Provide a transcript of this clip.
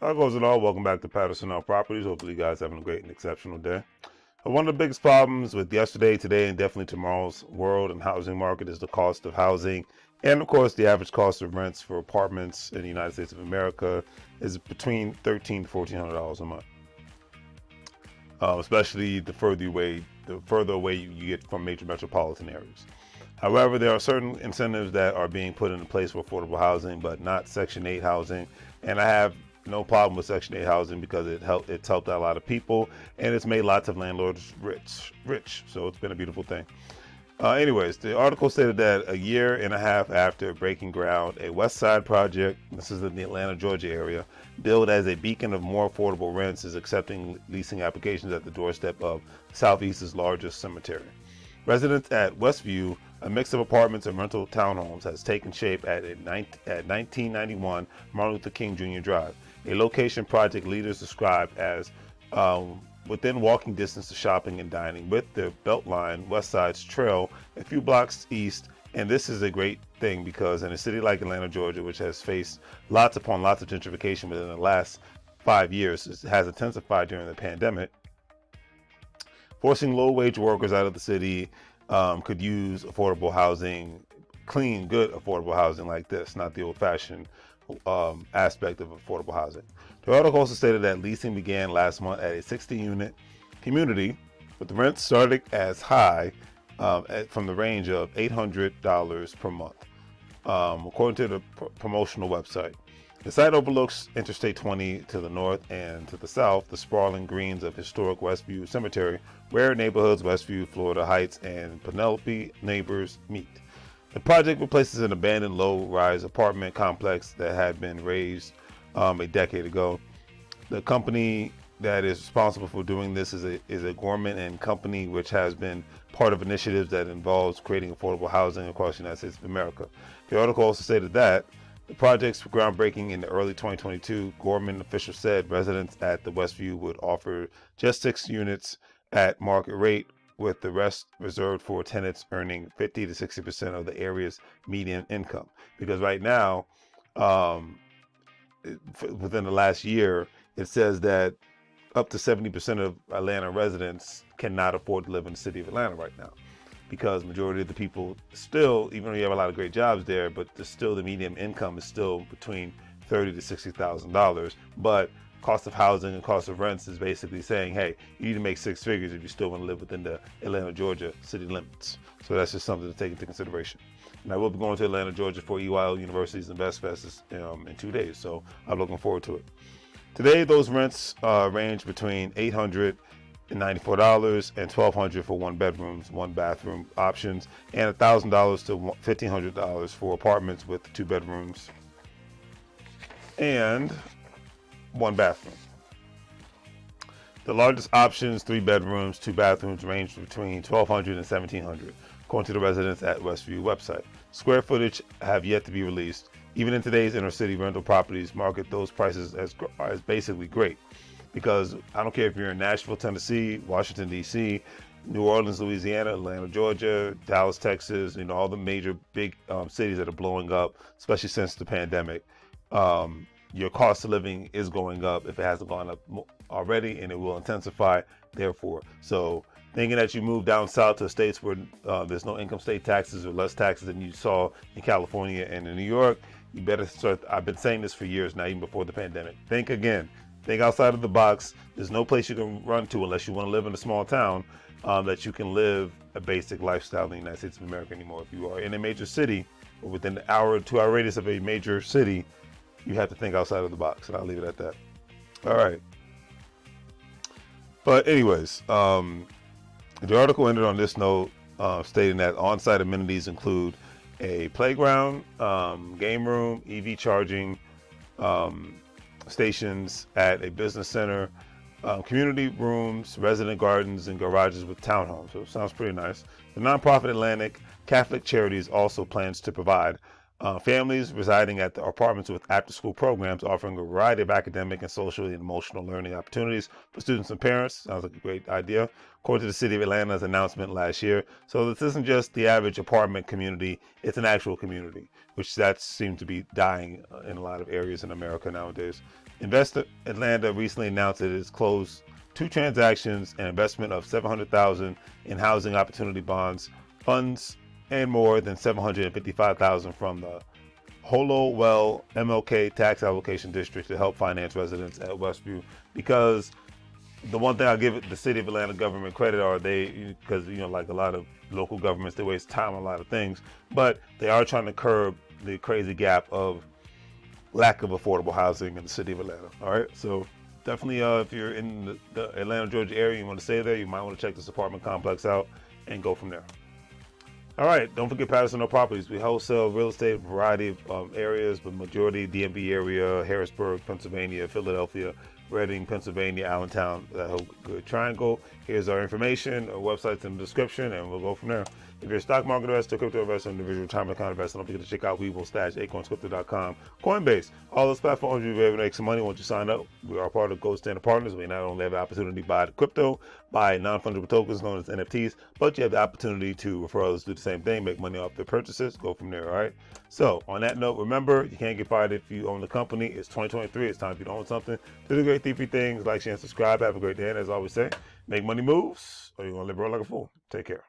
How goes it all? Welcome back to Patterson L Properties. Hopefully, you guys having a great and exceptional day. One of the biggest problems with yesterday, today, and definitely tomorrow's world and housing market is the cost of housing, and of course, the average cost of rents for apartments in the United States of America is between $1,300 to $1,400 a month. Especially the further away you get from major metropolitan areas. However, there are certain incentives that are being put into place for affordable housing, but not Section 8 housing. And I have no problem with Section 8 housing because it's helped out a lot of people and it's made lots of landlords rich. So it's been a beautiful thing. Anyways, the article stated that a year and a half after breaking ground, a West Side project, this is in the Atlanta, Georgia area, billed as a beacon of more affordable rents, is accepting leasing applications at the doorstep of Southeast's largest cemetery. Residents at Westview, a mix of apartments and rental townhomes, has taken shape at 1991 Martin Luther King Jr. Drive, a location project leaders describe as within walking distance to shopping and dining, with the Beltline West Side's trail a few blocks east. And this is a great thing because in a city like Atlanta, Georgia, which has faced lots upon lots of gentrification within the last 5 years, it has intensified during the pandemic. Forcing low-wage workers out of the city could use affordable housing, clean, good affordable housing like this, not the old-fashioned aspect of affordable housing. The article also stated that leasing began last month at a 60-unit community, with the rent starting as high from the range of $800 per month, according to the promotional website. The site overlooks Interstate 20 to the north, and to the south, the sprawling greens of historic Westview Cemetery, where neighborhoods Westview, Florida Heights, and Penelope neighbors meet. The project replaces an abandoned low-rise apartment complex that had been razed a decade ago. The company that is responsible for doing this is a Gorman and Company, which has been part of initiatives that involves creating affordable housing across the United States of America. The article also stated that the project's groundbreaking in the early 2022. Gorman officials said residents at the Westview would offer just 6 units at market rate, with the rest reserved for tenants earning 50 to 60% of the area's median income. Because right now, within the last year, it says that up to 70% of Atlanta residents cannot afford to live in the city of Atlanta right now, because majority of the people still, even though you have a lot of great jobs there, but the median income is still between $30,000 to $60,000. But cost of housing and cost of rents is basically saying, hey, you need to make 6 figures if you still want to live within the Atlanta, Georgia city limits. So that's just something to take into consideration. And I will be going to Atlanta, Georgia for EYL University's Invest Fest in 2 days. So I'm looking forward to it. Today, those rents range between $894 and $1,200 for 1 bedrooms, 1 bathroom options, and $1,000 to $1,500 for apartments with 2 bedrooms and 1 bathroom. The largest options, 3 bedrooms, 2 bathrooms, range between $1,200 and $1,700, according to the residents at Westview website. Square footage have yet to be released. Even in today's inner city rental properties market, those prices as basically great, because I don't care if you're in Nashville, Tennessee, Washington, D.C., New Orleans, Louisiana, Atlanta, Georgia, Dallas, Texas, all the major big cities that are blowing up, especially since the pandemic. Your cost of living is going up if it hasn't gone up already, and it will intensify therefore. So thinking that you move down south to states where there's no income state taxes or less taxes than you saw in California and in New York, you better start. I've been saying this for years now, even before the pandemic. Think again. Think outside of the box. There's no place you can run to unless you want to live in a small town that you can live a basic lifestyle in the United States of America anymore. If you are in a major city or within an hour or 2 hour radius of a major city, you have to think outside of the box, and I'll leave it at that. All right. But anyways, the article ended on this note, stating that on-site amenities include a playground, game room, EV charging stations at a business center, community rooms, resident gardens, and garages with townhomes. So it sounds pretty nice. The nonprofit Atlantic Catholic Charities also plans to provide Families residing at the apartments with after-school programs offering a variety of academic and social and emotional learning opportunities for students and parents. Sounds like a great idea, according to the City of Atlanta's announcement last year. So this isn't just the average apartment community, it's an actual community, which that seems to be dying in a lot of areas in America nowadays. Invest Atlanta recently announced that it has closed 2 transactions and investment of $700,000 in housing opportunity bonds, funds, and more than $755,000 from the Hollowell MLK tax allocation district to help finance residents at Westview. Because the one thing I give the City of Atlanta government credit are because like a lot of local governments, they waste time on a lot of things, but they are trying to curb the crazy gap of lack of affordable housing in the City of Atlanta. All right, so definitely if you're in the Atlanta, Georgia area, you want to stay there, you might want to check this apartment complex out and go from there. All right, don't forget Patterson No Properties. We wholesale real estate, a variety of areas, but majority DMV area, Harrisburg, Pennsylvania, Philadelphia, Reading, Pennsylvania, Allentown, that whole good triangle. Here's our information, our website's in the description, and we'll go from there. If you're a stock market investor, crypto investor, individual retirement account investor, don't forget to check out WEBULL, AcornsCrypto.com, Coinbase. All those platforms you'll be able to make some money once you sign up. We are part of Gold Standard Partners. We not only have the opportunity to buy the crypto, buy non-fungible tokens known as NFTs, but you have the opportunity to refer others to do the same thing, make money off their purchases, go from there, all right? So on that note, remember, you can't get fired if you own the company. It's 2023. It's time for you to own something. Do the great three things. Like, share, and subscribe. Have a great day. And as I always say, make money moves, or you're going to live real like a fool. Take care.